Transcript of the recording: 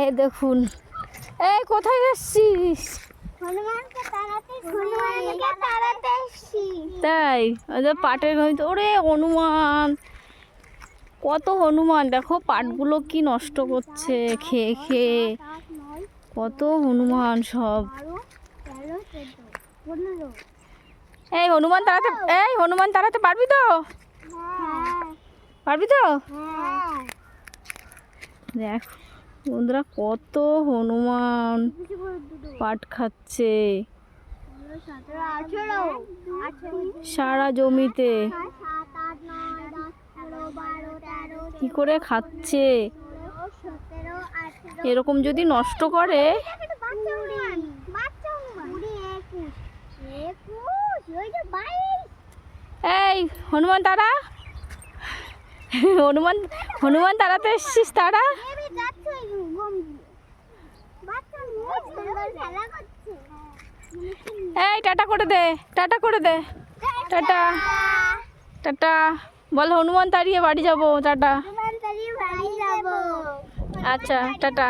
এই দেখুন, এই কোথায় যাচ্ছিস? তাই ওই যে পাটের হয়তো, ওরে হনুমান, কত হনুমান দেখো, পাটগুলো কি নষ্ট করছে খেয়ে খেয়ে, কত হনুমান সব। এই হনুমান তাড়াতে, এই হনুমান তাড়াতে পারবি তো? পারবি তো? দেখ বন্ধুরা, কত হনুমান পাট খাচ্ছে সারা জমিতে, কি করে খাচ্ছে। এরকম যদি নষ্ট করে, এই হনুমান তারা, হনুমান হনুমান তাড়াতে এসছিস তারা। এই টাটা করে দে, টাটা করে দে, টাটা টাটা বল, হনুমান তাড়িয়ে বাড়ি যাবো, টাটা। আচ্ছা টাটা।